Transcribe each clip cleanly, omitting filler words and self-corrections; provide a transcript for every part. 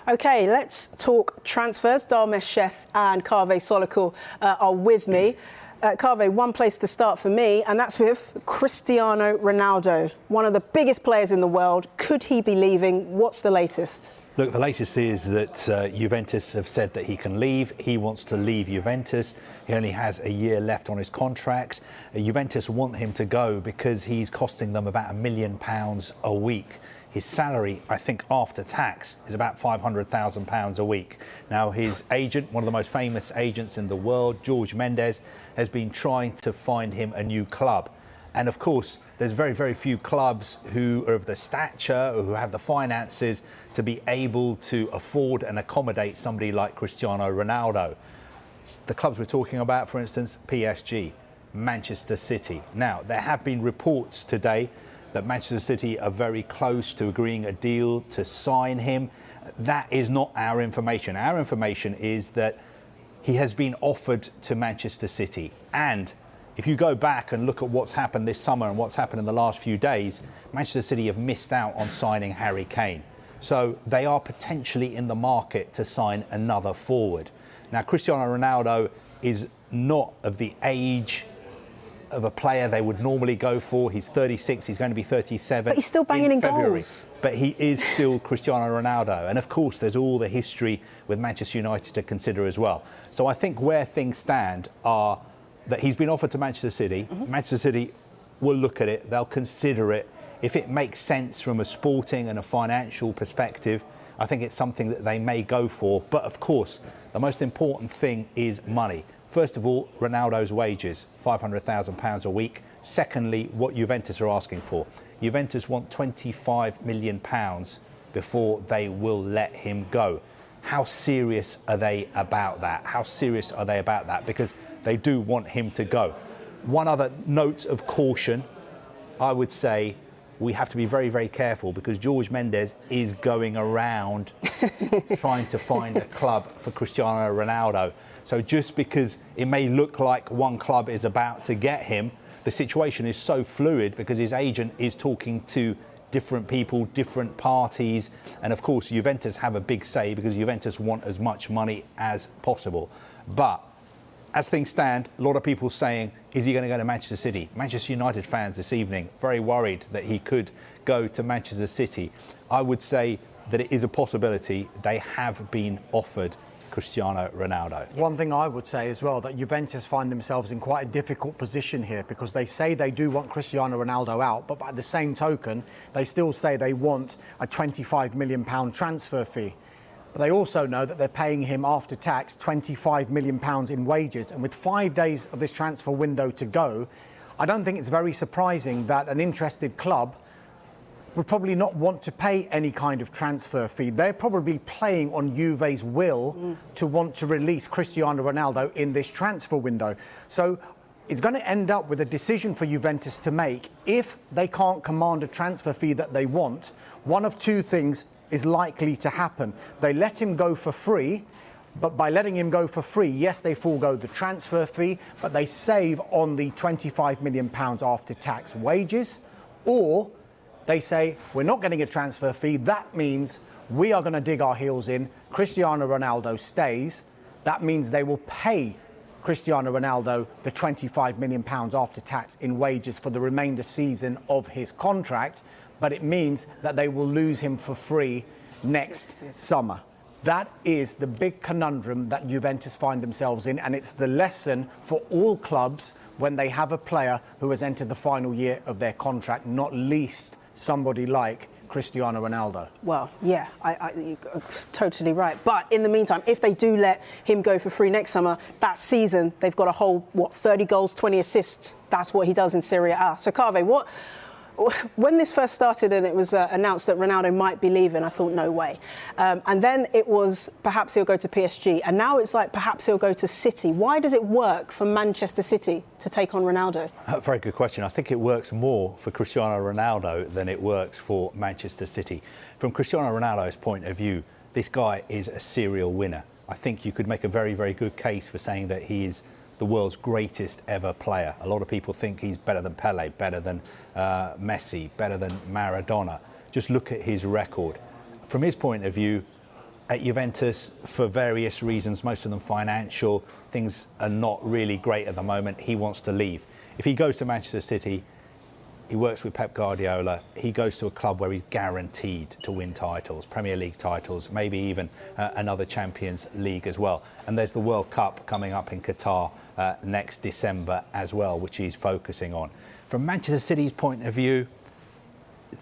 OK, let's talk transfers. Dharmesh and Kaveh are with me. Kaveh, one place to start for me, and that's with Cristiano Ronaldo, one of the biggest players in the world. Could he be leaving? What's the latest? Look, the latest is that Juventus have said that he can leave. He wants to leave Juventus. He only has a year left on his contract. Juventus want him to go because he's costing them about £1 million a week. His salary, I think, after tax, is about £500,000 a week. Now, his agent, one of the most famous agents in the world, Jorge Mendes, has been trying to find him a new club. And of course, there's very, very few clubs who are of the stature or who have the finances to be able to afford and accommodate somebody like Cristiano Ronaldo. The clubs we're talking about, for instance, PSG, Manchester City. Now, there have been reports today that Manchester City are very close to agreeing a deal to sign him. That is not our information. Our information is that he has been offered to Manchester City. And if you go back and look at what's happened this summer and what's happened in the last few days, Manchester City have missed out on signing Harry Kane. So they are potentially in the market to sign another forward. Now, Cristiano Ronaldo is not of the age of a player they would normally go for. He's 36, he's going to be 37. But he's still banging in February. goals. But he is still Cristiano Ronaldo. And of course, there's all the history with Manchester United to consider as well. So I think where things stand are that he's been offered to Manchester City. Manchester City will look at it, they'll consider it. If it makes sense from a sporting and a financial perspective, I think it's something that they may go for. But of course, the most important thing is money. First of all, Ronaldo's wages, £500,000 a week. Secondly, what Juventus are asking for. Juventus want £25 million before they will let him go. How serious are they about that? How serious are they about that? Because they do want him to go. One other note of caution, I would say we have to be very, very careful because Jorge Mendes is going around trying to find a club for Cristiano Ronaldo. So just because it may look like one club is about to get him, the situation is so fluid because his agent is talking to different people, different parties. And of course, Juventus have a big say because Juventus want as much money as possible. But as things stand, a lot of people saying, is he going to go to Manchester City? Manchester United fans this evening, very worried that he could go to Manchester City. I would say that it is a possibility. They have been offered Cristiano Ronaldo. One thing I would say as well, that Juventus find themselves in quite a difficult position here because they say they do want Cristiano Ronaldo out, but by the same token, they still say they want a £25 million transfer fee. But they also know that they're paying him after tax £25 million in wages. And with 5 days of this transfer window to go, I don't think it's very surprising that an interested club would probably not want to pay any kind of transfer fee. They're probably playing on Juve's will to want to release Cristiano Ronaldo in this transfer window. So it's going to end up with a decision for Juventus to make. If they can't command a transfer fee that they want, one of two things is likely to happen. They let him go for free, but by letting him go for free, yes, they forego the transfer fee, but they save on the £25 million after tax wages, or they say, we're not getting a transfer fee. That means we are going to dig our heels in. Cristiano Ronaldo stays. That means they will pay Cristiano Ronaldo the £25 million after tax in wages for the remainder season of his contract. But it means that they will lose him for free next summer. That is the big conundrum that Juventus find themselves in. And it's the lesson for all clubs when they have a player who has entered the final year of their contract, not least somebody like Cristiano Ronaldo. Well, yeah, you're totally right. But in the meantime, if they do let him go for free next summer, that season, they've got a whole, 30 goals, 20 assists. That's what he does in Serie A. So, Kaveh, when this first started and it was announced that Ronaldo might be leaving, I thought, no way. And then it was perhaps he'll go to PSG. And now it's like perhaps he'll go to City. Why does it work for Manchester City to take on Ronaldo? Very good question. I think it works more for Cristiano Ronaldo than it works for Manchester City. From Cristiano Ronaldo's point of view, this guy is a serial winner. I think you could make a very, very good case for saying that he is the world's greatest ever player. A lot of people think he's better than Pele, better than Messi, better than Maradona. Just look at his record. From his point of view, at Juventus for various reasons, most of them financial. Things are not really great at the moment. He wants to leave. If he goes to Manchester City, he works with Pep Guardiola. He goes to a club where he's guaranteed to win titles, Premier League titles, maybe even another Champions League as well. And there's the World Cup coming up in Qatar next December as well, which he's focusing on. From Manchester City's point of view,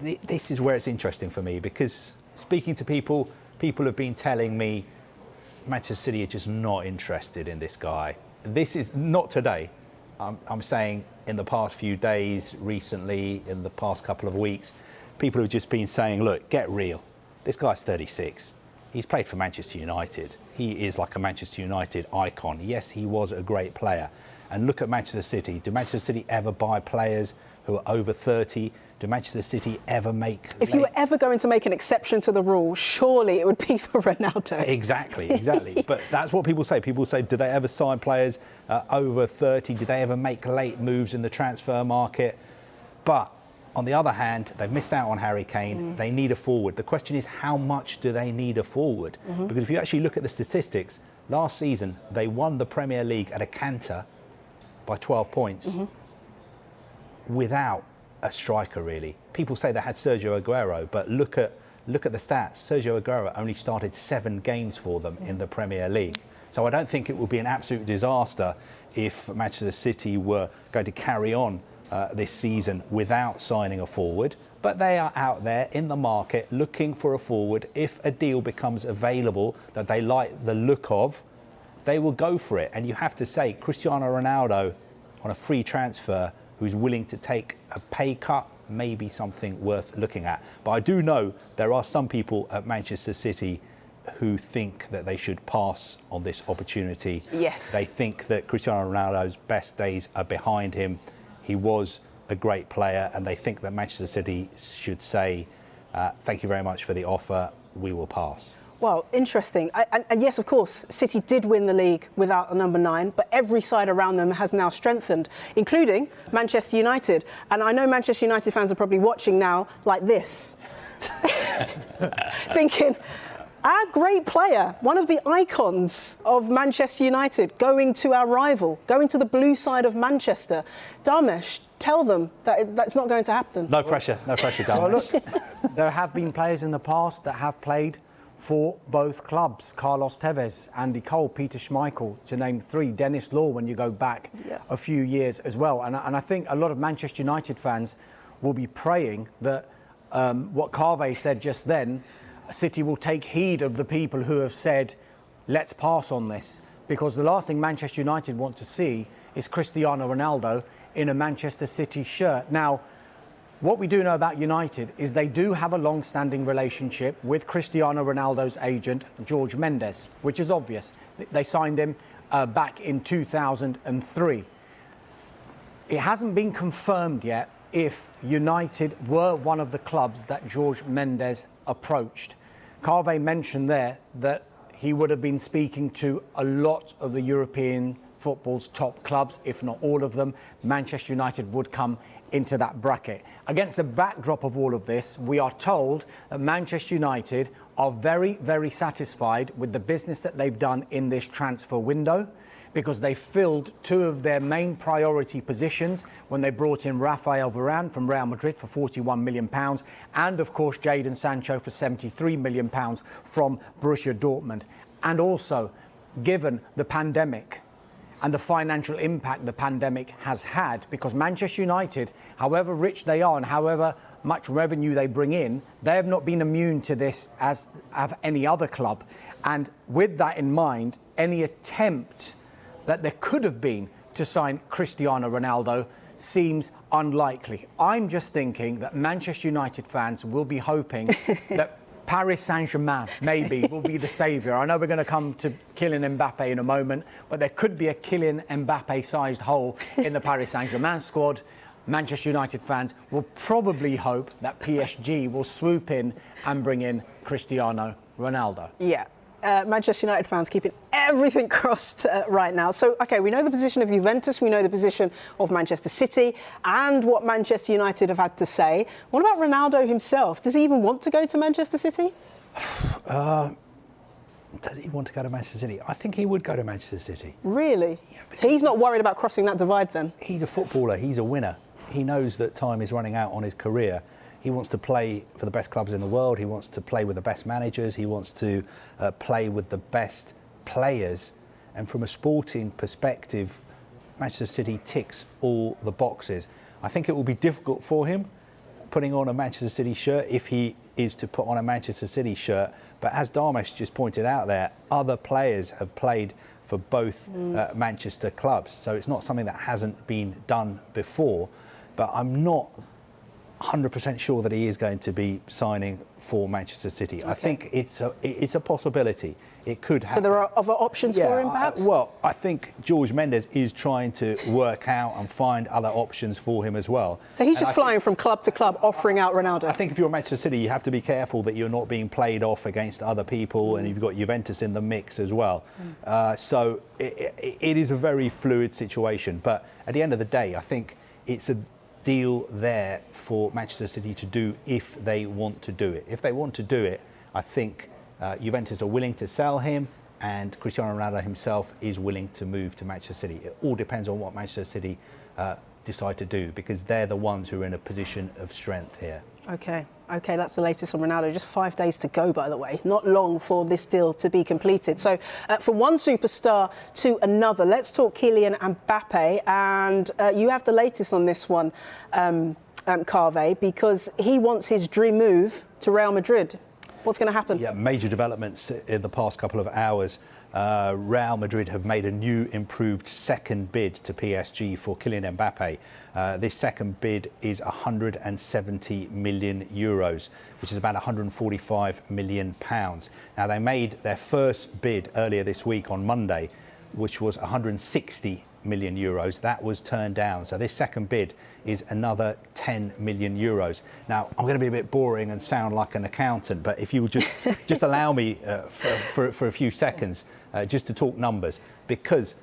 this is where it's interesting for me, because speaking to people have been telling me Manchester City are just not interested in this guy. This is not today. I'm saying in the past few days, recently, in the past couple of weeks, people have just been saying, look, get real. This guy's 36. He's played for Manchester United. He is like a Manchester United icon. Yes, he was a great player. And look at Manchester City. Do Manchester City ever buy players who are over 30? Do Manchester City ever make... If you were ever going to make an exception to the rule, surely it would be for Ronaldo. Exactly. But that's what people say. People say, do they ever sign players over 30? Do they ever make late moves in the transfer market? But on the other hand, they've missed out on Harry Kane. They need a forward. The question is, how much do they need a forward? Because if you actually look at the statistics, last season, they won the Premier League at a canter by 12 points without a striker, really. People say they had Sergio Aguero, but look at the stats. Sergio Aguero only started 7 games for them in the Premier League. So I don't think it would be an absolute disaster if Manchester City were going to carry on this season without signing a forward. But they are out there in the market looking for a forward. If a deal becomes available that they like the look of, they will go for it. And you have to say, Cristiano Ronaldo on a free transfer, who's willing to take a pay cut, may be something worth looking at. But I do know there are some people at Manchester City who think that they should pass on this opportunity. Yes. They think that Cristiano Ronaldo's best days are behind him. He was a great player, and they think that Manchester City should say, thank you very much for the offer, we will pass. Well, interesting. And yes, of course, City did win the league without a number 9, but every side around them has now strengthened, including Manchester United. And I know Manchester United fans are probably watching now like this, thinking, our great player, one of the icons of Manchester United, going to our rival, going to the blue side of Manchester. Dharmesh, tell them that that's not going to happen. No pressure, Dharmesh. Well, look, there have been players in the past that have played for both clubs. Carlos Tevez, Andy Cole, Peter Schmeichel, to name 3. Dennis Law, when you go back a few years as well. And I think a lot of Manchester United fans will be praying that what Kaveh said just then, City will take heed of the people who have said, let's pass on this. Because the last thing Manchester United want to see is Cristiano Ronaldo in a Manchester City shirt. Now, what we do know about United is they do have a long-standing relationship with Cristiano Ronaldo's agent, George Mendes, which is obvious. They signed him back in 2003. It hasn't been confirmed yet if United were one of the clubs that George Mendes approached. Kaveh mentioned there that he would have been speaking to a lot of the European football's top clubs, if not all of them. Manchester United would come into that bracket. Against the backdrop of all of this, we are told that Manchester United are very, very satisfied with the business that they've done in this transfer window, because they filled 2 of their main priority positions when they brought in Rafael Varane from Real Madrid for £41 million, and of course Jadon Sancho for £73 million from Borussia Dortmund. And also, given the pandemic and the financial impact the pandemic has had, because Manchester United, however rich they are and however much revenue they bring in, they have not been immune to this as have any other club. And with that in mind, any attempt that there could have been to sign Cristiano Ronaldo seems unlikely. I'm just thinking that Manchester United fans will be hoping that Paris Saint-Germain maybe will be the saviour. I know we're going to come to Kylian Mbappe in a moment, but there could be a Kylian Mbappe-sized hole in the Paris Saint-Germain squad. Manchester United fans will probably hope that PSG will swoop in and bring in Cristiano Ronaldo. Yeah. Manchester United fans keeping everything crossed right now. So, OK, we know the position of Juventus, we know the position of Manchester City and what Manchester United have had to say. What about Ronaldo himself? Does he even want to go to Manchester City? Does he want to go to Manchester City? I think he would go to Manchester City. Really? So he's not worried about crossing that divide then? He's a footballer. He's a winner. He knows that time is running out on his career. He wants to play for the best clubs in the world. He wants to play with the best managers. He wants to play with the best players. And from a sporting perspective, Manchester City ticks all the boxes. I think it will be difficult for him putting on a Manchester City shirt if he is to put on a Manchester City shirt. But as Dharmesh just pointed out there, other players have played for both Manchester clubs. So it's not something that hasn't been done before. But I'm not 100% sure that he is going to be signing for Manchester City. Okay. I think it's a possibility. It could happen. So there are other options for him, perhaps? Well, I think George Mendes is trying to work out and find other options for him as well. So he's just flying from club to club, offering out Ronaldo. I think if you're Manchester City, you have to be careful that you're not being played off against other people, and you've got Juventus in the mix as well. So it is a very fluid situation. But at the end of the day, I think it's a deal there for Manchester City to do if they want to do it. If they want to do it, I think Juventus are willing to sell him, and Cristiano Ronaldo himself is willing to move to Manchester City. It all depends on what Manchester City decide to do, because they're the ones who are in a position of strength here. Okay, that's the latest on Ronaldo. Just 5 days to go, by the way. Not long for this deal to be completed. So from one superstar to another, let's talk Kylian Mbappe. And you have the latest on this one, Kaveh, because he wants his dream move to Real Madrid. What's going to happen? Yeah, major developments in the past couple of hours. Real Madrid have made a new improved second bid to PSG for Kylian Mbappe. This second bid is 170 million euros, which is about 145 million pounds. Now, they made their first bid earlier this week on Monday, which was 160 million euros. That was turned down. So this second bid is another 10 million euros. Now, I'm going to be a bit boring and sound like an accountant, but if you would just allow me for a few seconds just to talk numbers, because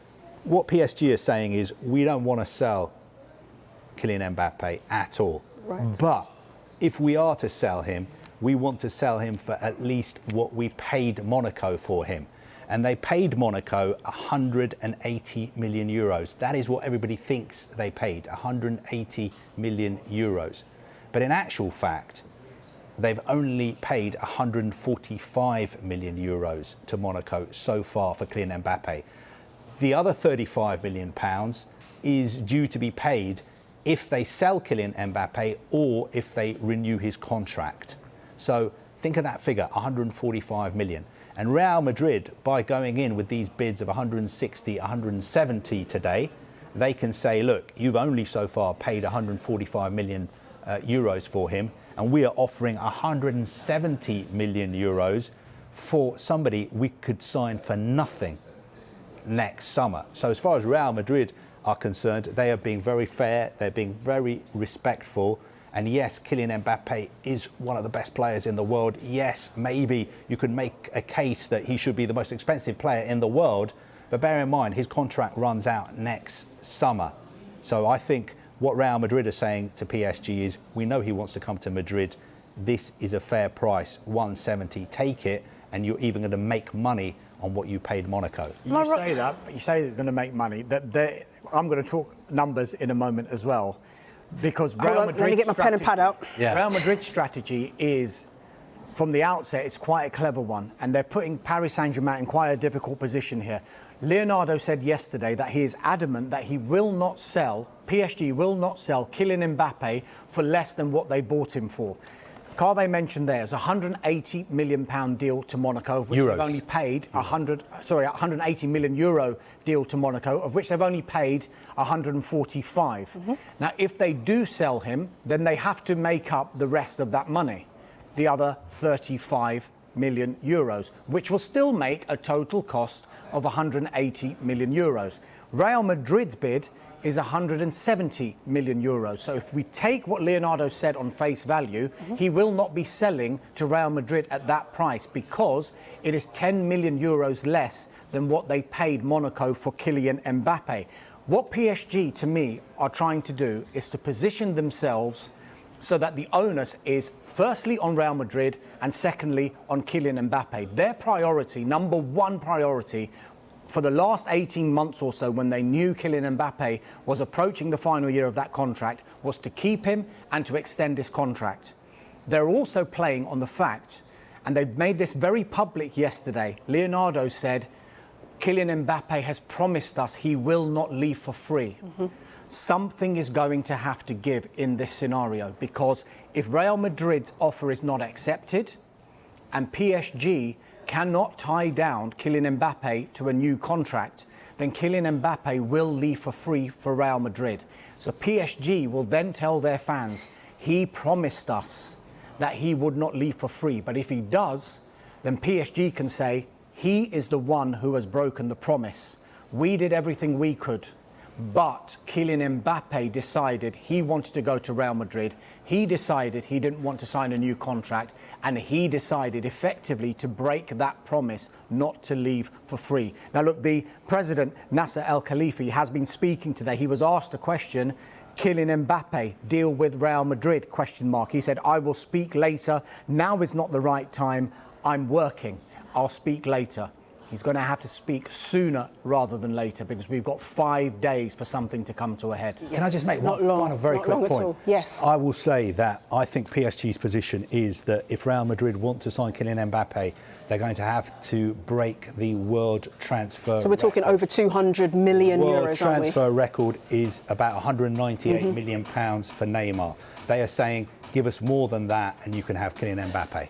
what PSG are saying is we don't want to sell Kylian Mbappe at all. Right. But if we are to sell him, we want to sell him for at least what we paid Monaco for him. And they paid Monaco 180 million euros. That is what everybody thinks they paid, 180 million euros. But in actual fact, they've only paid 145 million euros to Monaco so far for Kylian Mbappe. The other 35 million pounds is due to be paid if they sell Kylian Mbappe or if they renew his contract. So think of that figure, 145 million. And Real Madrid, by going in with these bids of 160, 170 today, they can say, look, you've only so far paid 145 million euros for him, and we are offering 170 million euros for somebody we could sign for nothing next summer. So as far as Real Madrid are concerned, they are being very fair, they're being very respectful. And yes, Kylian Mbappe is one of the best players in the world. Yes, maybe you could make a case that he should be the most expensive player in the world. But bear in mind, his contract runs out next summer. So I think what Real Madrid are saying to PSG is, we know he wants to come to Madrid. This is a fair price, 170. Take it, and you're even going to make money on what you paid Monaco. You say that, but you say they're going to make money. I'm going to talk numbers in a moment as well. Because Real Madrid's let me get my pen and pad out. Yeah. Real Madrid's strategy is, from the outset, it's quite a clever one. And they're putting Paris Saint-Germain in quite a difficult position here. Leonardo said yesterday that he is adamant that he will not sell, PSG will not sell Kylian Mbappe for less than what they bought him for. Kaveh mentioned there, it's a £180 million deal to Monaco, of which they've only paid 180 million euro deal to Monaco, of which they've only paid 145. Now, if they do sell him, then they have to make up the rest of that money, the other 35 million euros, which will still make a total cost of 180 million euros. Real Madrid's bid is 170 million euros. So if we take what Leonardo said on face value, he will not be selling to Real Madrid at that price because it is 10 million euros less than what they paid Monaco for Kylian Mbappe. What PSG, to me, are trying to do is to position themselves so that the onus is firstly on Real Madrid and secondly on Kylian Mbappe. Their priority, number one priority, for the last 18 months or so, when they knew Kylian Mbappe was approaching the final year of that contract, was to keep him and to extend his contract. They're also playing on the fact, and they've made this very public yesterday, Leonardo said, Kylian Mbappe has promised us he will not leave for free. Something is going to have to give in this scenario, because if Real Madrid's offer is not accepted and PSG cannot tie down Kylian Mbappe to a new contract, then Kylian Mbappe will leave for free for Real Madrid. So PSG will then tell their fans, he promised us that he would not leave for free. But if he does, then PSG can say, he is the one who has broken the promise. We did everything we could, but Kylian Mbappe decided he wanted to go to Real Madrid. He decided he didn't want to sign a new contract, and he decided effectively to break that promise not to leave for free. Now look, the president, Nasser El Khalifi, has been speaking today. He was asked a question, Kylian Mbappe, deal with Real Madrid, ? He said, I will speak later. Now is not the right time. I'm working. I'll speak later. He's going to have to speak sooner rather than later, because we've got 5 days for something to come to a head. Can I just make one very quick point? Yes. I will say that I think PSG's position is that if Real Madrid want to sign Kylian Mbappe, they're going to have to break the world transfer. So we're talking over 200 million euros, world transfer record is about 198 million pounds for Neymar. They are saying, give us more than that and you can have Kylian Mbappe.